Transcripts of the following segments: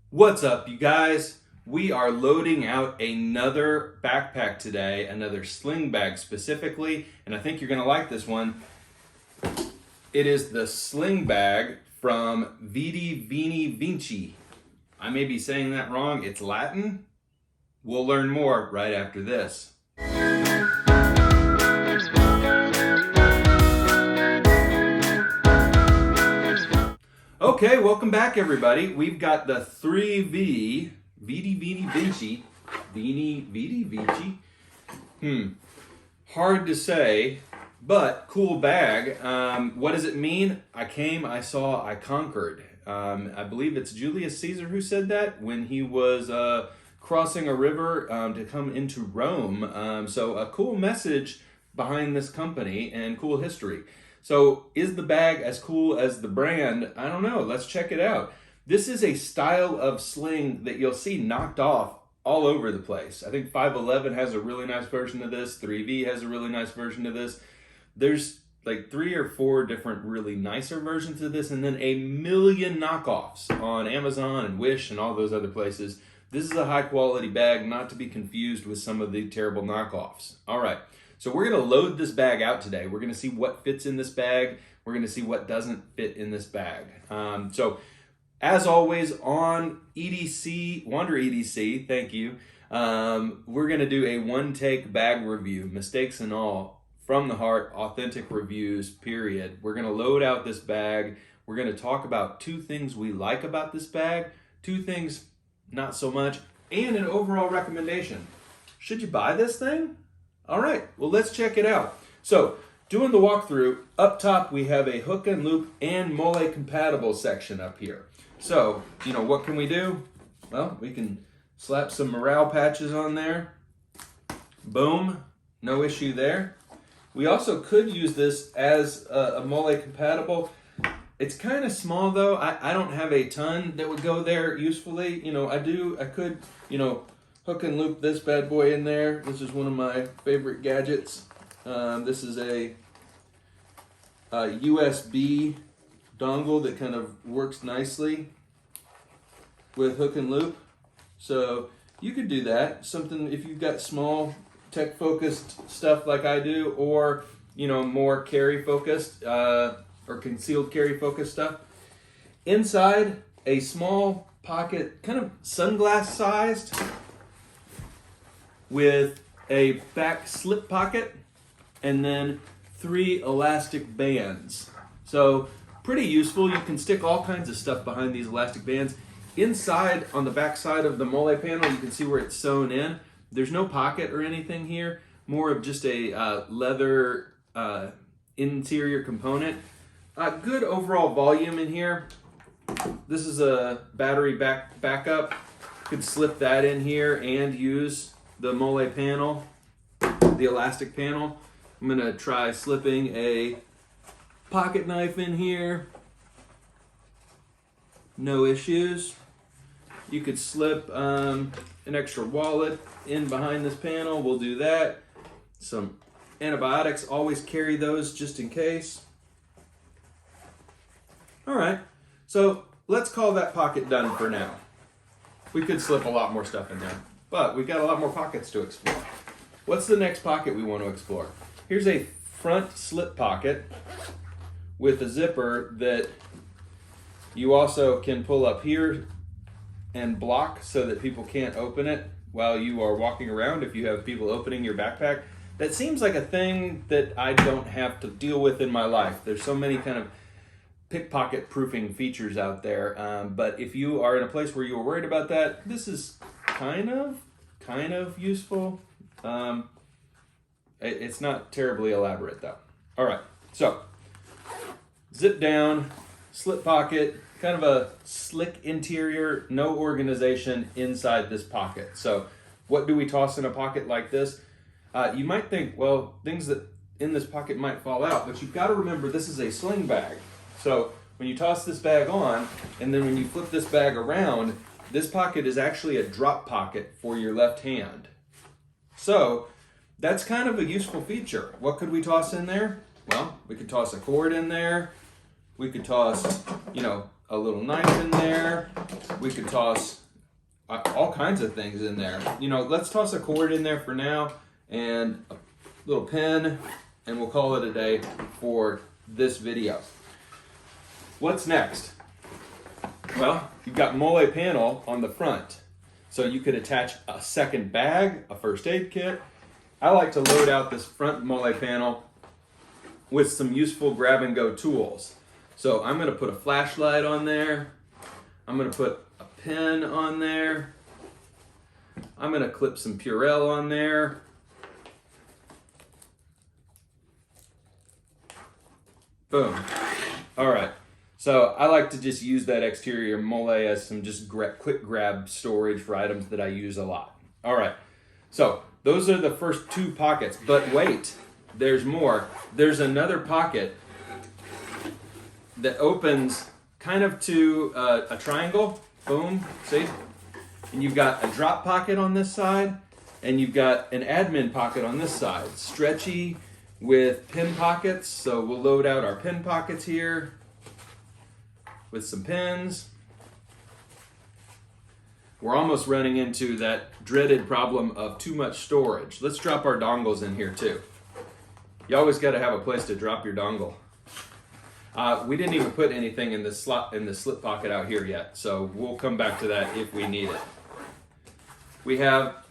What's up, you guys? We are loading out another backpack today, another sling bag specifically, and I think you're gonna like this one. It is the sling bag from Vidi Vini Vinci. I may be saying that wrong, it's Latin. We'll learn more right after this. Okay, welcome back everybody. We've got the 3V Vidi Vini Vinci. Vidi Vinci? Hard to say, but cool bag. What does it mean? I came, I saw, I conquered. I believe it's Julius Caesar who said that when he was crossing a river to come into Rome. So a cool message behind this company and cool history. So is the bag as cool as the brand? I don't know. Let's check it out. This is a style of sling that you'll see knocked off all over the place. I think 511 has a really nice version of this. 3V has a really nice version of this. There's like 3 or 4 different really nicer versions of this, and then a million knockoffs on Amazon and Wish and all those other places. This is a high quality bag, not to be confused with some of the terrible knockoffs. All right. So we're going to load this bag out today. We're going to see what fits in this bag. We're going to see what doesn't fit in this bag. So as always on EDC, Wander EDC, thank you. We're going to do a one-take bag review, mistakes and all, from the heart, authentic reviews, period. We're going to load out this bag. We're going to talk about 2 things we like about this bag, 2 things not so much, and an overall recommendation. Should you buy this thing? All right, well, let's check it out. So, doing the walkthrough, up top we have a hook and loop and MOLLE compatible section up here. So, what can we do? Well, we can slap some morale patches on there. Boom, no issue there. We also could use this as a MOLLE compatible. It's kind of small though. I don't have a ton that would go there usefully. I could, hook and loop this bad boy in there. This is one of my favorite gadgets. This is a USB dongle that kind of works nicely with hook and loop. So you could do that. Something if you've got small tech focused stuff like I do, or more carry focused or concealed carry focused stuff. Inside, a small pocket, kind of sunglass sized, with a back slip pocket and then 3 elastic bands. So pretty useful. You can stick all kinds of stuff behind these elastic bands. Inside, on the back side of the MOLLE panel, you can see where it's sewn in. There's no pocket or anything here, more of just a leather interior component. Good overall volume in here. This is a battery backup. Could slip that in here and use the MOLLE panel, the elastic panel. I'm gonna try slipping a pocket knife in here. No issues. You could slip an extra wallet in behind this panel. We'll do that. Some antibiotics, always carry those just in case. All right, so let's call that pocket done for now. We could slip a lot more stuff in there, but we've got a lot more pockets to explore. What's the next pocket we want to explore? Here's a front slip pocket with a zipper that you also can pull up here and block so that people can't open it while you are walking around if you have people opening your backpack. That seems like a thing that I don't have to deal with in my life. There's so many kind of pickpocket proofing features out there, but if you are in a place where you are worried about that, this is kind of useful. It's not terribly elaborate though. All right, so zip down, slip pocket, kind of a slick interior, no organization inside this pocket. So what do we toss in a pocket like this? You might think, well, things that in this pocket might fall out, but you've got to remember this is a sling bag. So when you toss this bag on, and then when you flip this bag around, this pocket is actually a drop pocket for your left hand. So that's kind of a useful feature. What could we toss in there? Well, we could toss a cord in there. We could toss, a little knife in there. We could toss all kinds of things in there. You know, let's toss a cord in there for now and a little pen, and we'll call it a day for this video. What's next? Well, you've got MOLLE panel on the front. So you could attach a second bag, a first aid kit. I like to load out this front MOLLE panel with some useful grab and go tools. So I'm gonna put a flashlight on there. I'm gonna put a pen on there. I'm gonna clip some Purell on there. Boom. All right. So I like to just use that exterior MOLLE as some just quick grab storage for items that I use a lot. All right. So those are the first two pockets, but wait, there's more. There's another pocket that opens kind of to a triangle. Boom, see? And you've got a drop pocket on this side, and you've got an admin pocket on this side. Stretchy with pin pockets, so we'll load out our pin pockets here with some pins. We're almost running into that dreaded problem of too much storage. Let's drop our dongles in here too. You always got to have a place to drop your dongle. We didn't even put anything in the slip pocket out here yet, so we'll come back to that if we need it. We have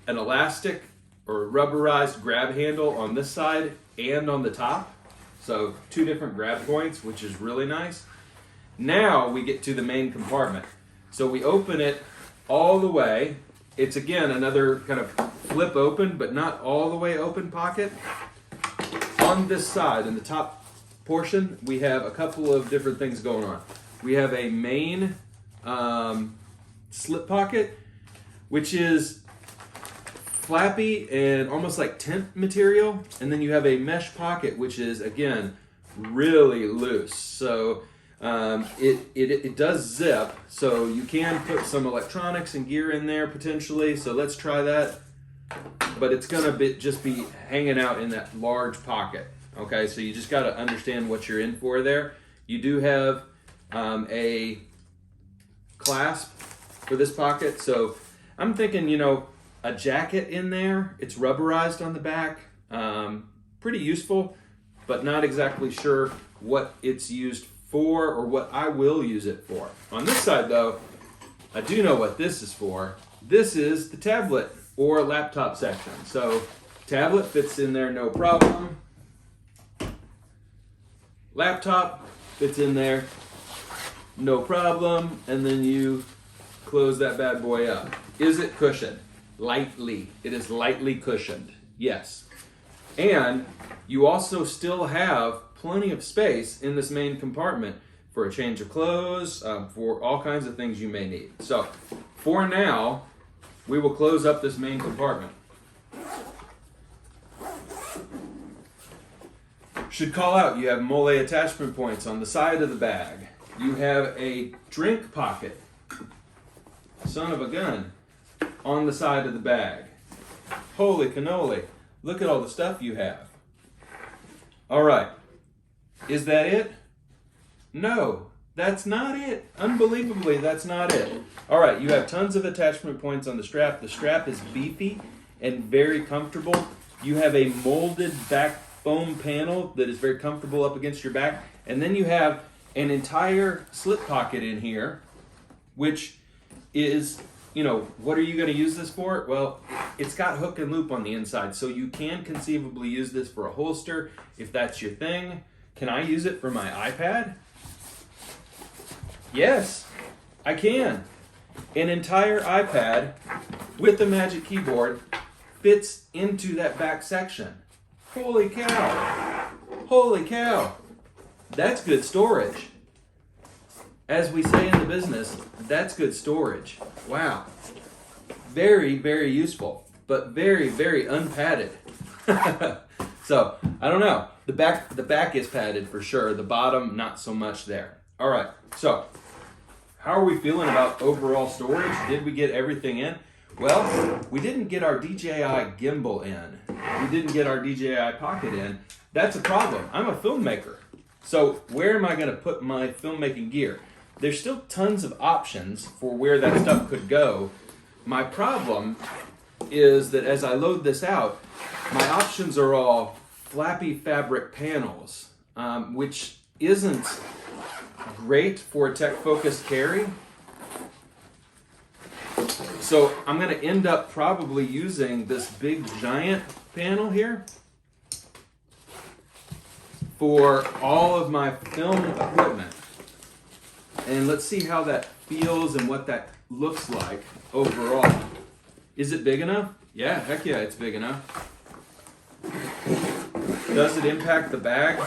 an elastic or rubberized grab handle on this side and on the top. So two different grab points, which is really nice. Now we get to the main compartment. So we open it all the way. It's again another kind of flip open, but not all the way open pocket. On this side, in the top portion, we have a couple of different things going on. We have a main slip pocket, which is flappy and almost like tent material. And then you have a mesh pocket, which is, again, really loose. So it does zip, so you can put some electronics and gear in there potentially. So let's try that. But it's gonna just be hanging out in that large pocket. Okay, so you just got to understand what you're in for there. You do have a clasp for this pocket, so I'm thinking, you know, a jacket in there. It's rubberized on the back, pretty useful, but not exactly sure what it's used for or what I will use it for. On this side, though, I do know what this is for. This is the tablet or laptop section. So tablet fits in there, no problem. Laptop fits in there, no problem. And then you close that bad boy up. Is it cushioned? Lightly. It is lightly cushioned, yes. And you also still have plenty of space in this main compartment for a change of clothes, for all kinds of things you may need. So for now, we will close up this main compartment. Should call out, you have MOLLE attachment points on the side of the bag. You have a drink pocket, son of a gun, on the side of the bag. Holy cannoli, look at all the stuff you have. All right, is that it? No, that's not it. Unbelievably, that's not it. All right, you have tons of attachment points on the strap. The strap is beefy and very comfortable. You have a molded back foam panel that is very comfortable up against your back. And then you have an entire slip pocket in here, which is, you know, what are you going to use this for? Well, it's got hook and loop on the inside, so you can conceivably use this for a holster if that's your thing. Can I use it for my iPad? Yes, I can. An entire iPad with the Magic Keyboard fits into that back section. Holy cow. Holy cow. That's good storage. As we say in the business, that's good storage. Wow. Very, very useful, but very, very unpadded. So, I don't know. The back is padded for sure. The bottom, not so much there. All right, so how are we feeling about overall storage? Did we get everything in? Well, we didn't get our DJI gimbal in. We didn't get our DJI pocket in. That's a problem. I'm a filmmaker. So where am I going to put my filmmaking gear? there's still tons of options for where that stuff could go. My problem is that as I load this out, my options are all flappy fabric panels, which isn't great for a tech-focused carry. So I'm going to end up probably using this big giant panel here for all of my film equipment. And let's see how that feels and what that looks like overall. Is it big enough? Yeah, heck yeah, it's big enough. Does it impact the bag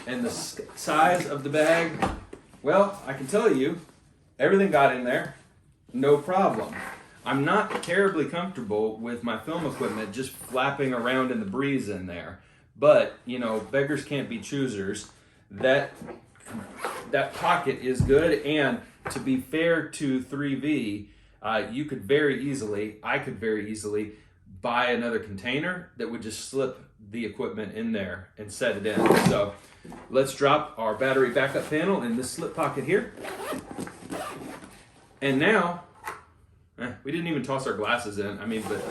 and the size of the bag? Well, I can tell you, everything got in there, no problem. I'm not terribly comfortable with my film equipment just flapping around in the breeze in there. But, you know, beggars can't be choosers. That pocket is good, and to be fair to 3V, I could very easily buy another container that would just slip the equipment in there and set it in. So let's drop our battery backup panel in this slip pocket here. And now, we didn't even toss our glasses in. I mean, but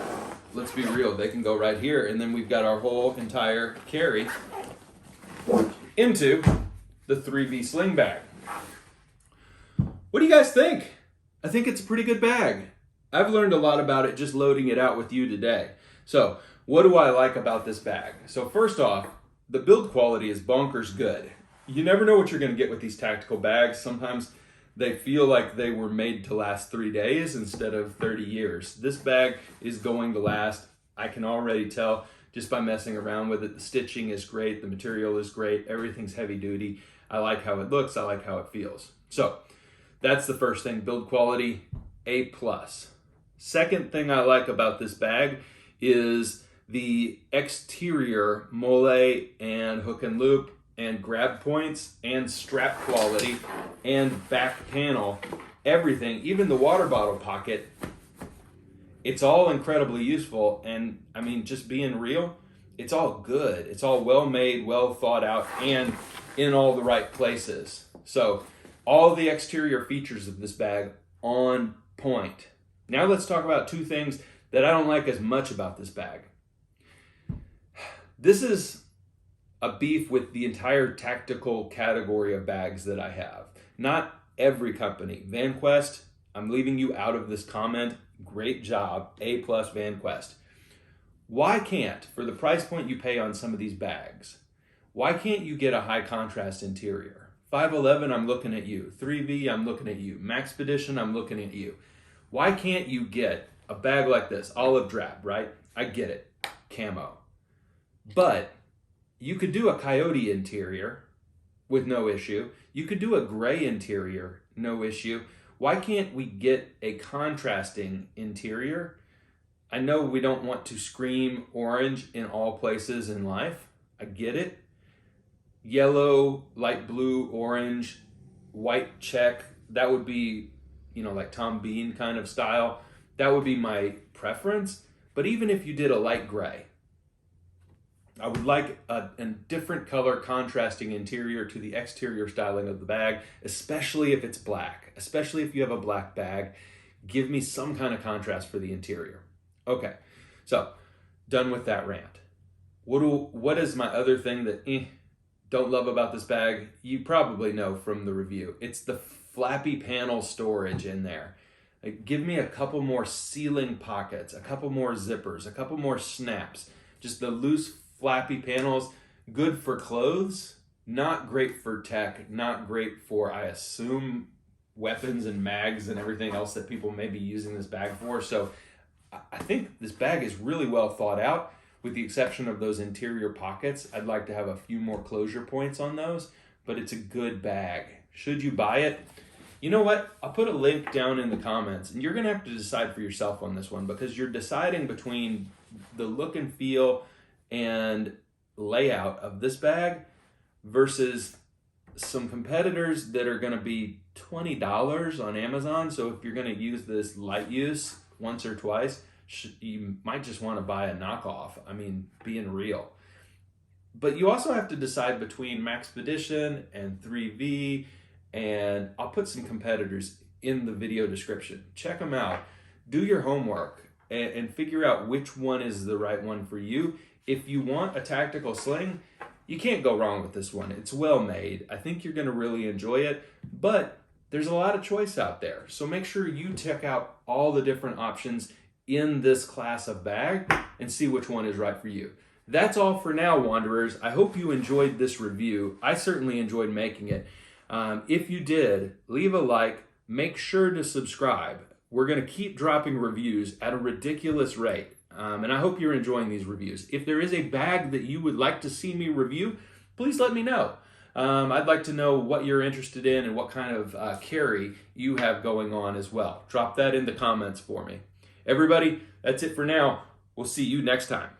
let's be real, they can go right here, and then we've got our whole entire carry into the 3V sling bag. What do you guys think? I think it's a pretty good bag. I've learned a lot about it just loading it out with you today. So what do I like about this bag? So first off, the build quality is bonkers good. You never know what you're going to get with these tactical bags. Sometimes they feel like they were made to last 3 days instead of 30 years. This bag is going to last. I can already tell just by messing around with it. The stitching is great. The material is great. Everything's heavy duty. I like how it looks. I like how it feels. So that's the first thing, build quality, A+. Second thing I like about this bag is the exterior MOLLE and hook and loop and grab points and strap quality and back panel, everything, even the water bottle pocket. It's all incredibly useful, and I mean, just being real, it's all good. It's all well made, well thought out, and in all the right places. So all the exterior features of this bag on point. Now let's talk about two things that I don't like as much about this bag. This is a beef with the entire tactical category of bags that I have. Not every company. VanQuest, I'm leaving you out of this comment. Great job, A+ VanQuest. Why can't, for the price point you pay on some of these bags, why can't you get a high contrast interior? 511, I'm looking at you. 3V, I'm looking at you. Maxpedition, I'm looking at you. Why can't you get a bag like this, olive drab, right? I get it, camo. But you could do a coyote interior with no issue. You could do a gray interior, no issue. Why can't we get a contrasting interior? I know we don't want to scream orange in all places in life. I get it. Yellow, light blue, orange, white check, that would be, you know, like Tom Bean kind of style. That would be my preference. But even if you did a light gray, I would like a different color contrasting interior to the exterior styling of the bag, especially if it's black, especially if you have a black bag. Give me some kind of contrast for the interior. Okay, so done with that rant. What is my other thing that don't love about this bag? You probably know from the review. It's the flappy panel storage in there. Like, give me a couple more sealing pockets, a couple more zippers, a couple more snaps. Just the loose flappy panels, good for clothes, not great for tech, not great for, I assume, weapons and mags and everything else that people may be using this bag for. So I think this bag is really well thought out, with the exception of those interior pockets. I'd like to have a few more closure points on those, but it's a good bag. Should you buy it? You know what? I'll put a link down in the comments, and you're going to have to decide for yourself on this one, because you're deciding between the look and feel and layout of this bag versus some competitors that are going to be $20 on Amazon. So if you're going to use this light use once or twice, you might just want to buy a knockoff. I mean, being real. But you also have to decide between Maxpedition and 3V and I'll put some competitors in the video description. Check them out. Do your homework and figure out which one is the right one for you. If you want a tactical sling, you can't go wrong with this one. It's well made. I think you're going to really enjoy it, but there's a lot of choice out there. So make sure you check out all the different options in this class of bag and see which one is right for you. That's all for now, Wanderers. I hope you enjoyed this review. I certainly enjoyed making it. If you did, leave a like. Make sure to subscribe. We're going to keep dropping reviews at a ridiculous rate. And I hope you're enjoying these reviews. If there is a bag that you would like to see me review, please let me know. I'd like to know what you're interested in and what kind of carry you have going on as well. Drop that in the comments for me. Everybody, that's it for now. We'll see you next time.